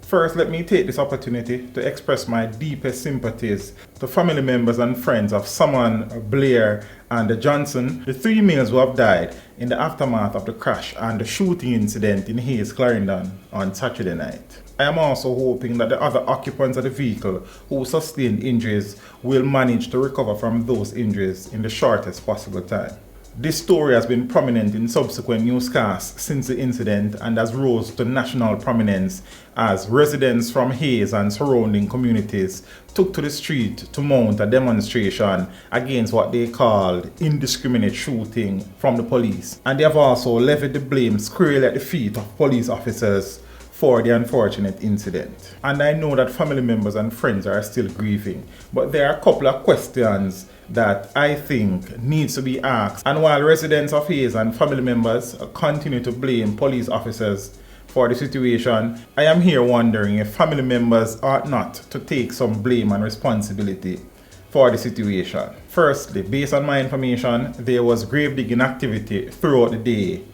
First, let me take this opportunity to express my deepest sympathies to family members and friends of Simon, Blair, and Johnson, the three males who have died in the aftermath of the crash and the shooting incident in Hayes, Clarendon on Saturday night. I am also hoping that the other occupants of the vehicle who sustained injuries will manage to recover from those injuries in the shortest possible time. This story has been prominent in subsequent newscasts since the incident and has rose to national prominence as residents from Hayes and surrounding communities took to the street to mount a demonstration against what they called indiscriminate shooting from the police. And they have also levied the blame squarely at the feet of police officers for the unfortunate incident. And I know that family members and friends are still grieving, but there are a couple of questions that I think needs to be asked. And while residents of Hayes and family members continue to blame police officers for the situation, I am here wondering if family members ought not to take some blame and responsibility for the situation. Firstly, based on my information, there was grave digging activity throughout the day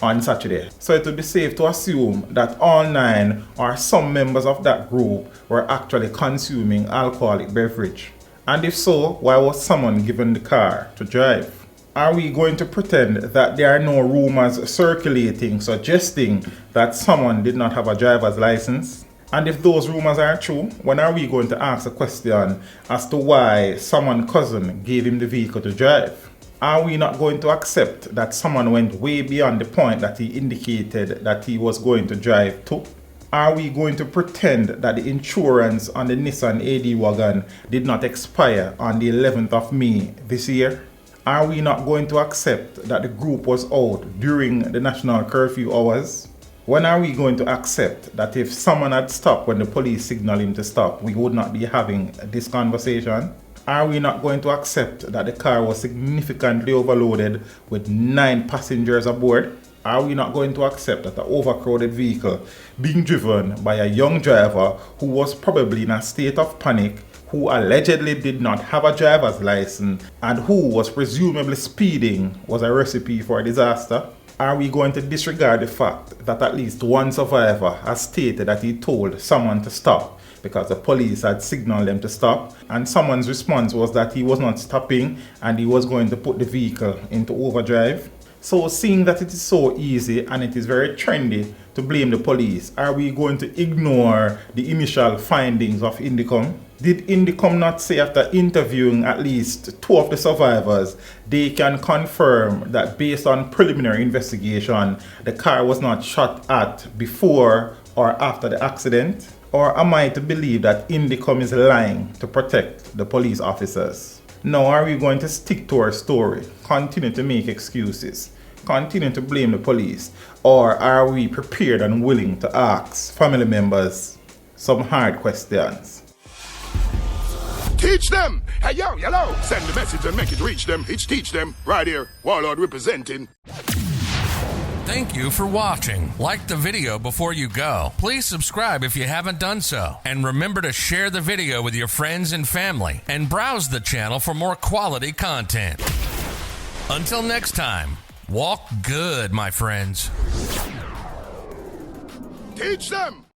on Saturday. So it would be safe to assume that all 9 or some members of that group were actually consuming alcoholic beverage. And if so, why was someone given the car to drive? Are we going to pretend that there are no rumors circulating suggesting that someone did not have a driver's license? And if those rumors are true, when are we going to ask a question as to why someone's cousin gave him the vehicle to drive? Are we not going to accept that someone went way beyond the point that he indicated that he was going to drive to? Are we going to pretend that the insurance on the Nissan AD wagon did not expire on the 11th of May this year? Are we not going to accept that the group was out during the national curfew hours? When are we going to accept that if someone had stopped when the police signaled him to stop, we would not be having this conversation? Are we not going to accept that the car was significantly overloaded with 9 passengers aboard? Are we not going to accept that an overcrowded vehicle being driven by a young driver who was probably in a state of panic, who allegedly did not have a driver's license, and who was presumably speeding was a recipe for a disaster? Are we going to disregard the fact that at least one survivor has stated that he told someone to stop because the police had signaled them to stop, and someone's response was that he was not stopping and he was going to put the vehicle into overdrive? So seeing that it is so easy and it is very trendy to blame the police, are we going to ignore the initial findings of Indicom? Did Indicom not say after interviewing at least 2 of the survivors, they can confirm that based on preliminary investigation, the car was not shot at before or after the accident? Or am I to believe that Indicom is lying to protect the police officers? Now, are we going to stick to our story, continue to make excuses, continue to blame the police, or are we prepared and willing to ask family members some hard questions? Teach them! Hey, yo, yellow! Send the message and make it reach them. It's teach them. Right here, Warlord representing. Thank you for watching. Like the video before you go. Please subscribe if you haven't done so. And remember to share the video with your friends and family. And browse the channel for more quality content. Until next time, walk good, my friends. Teach them!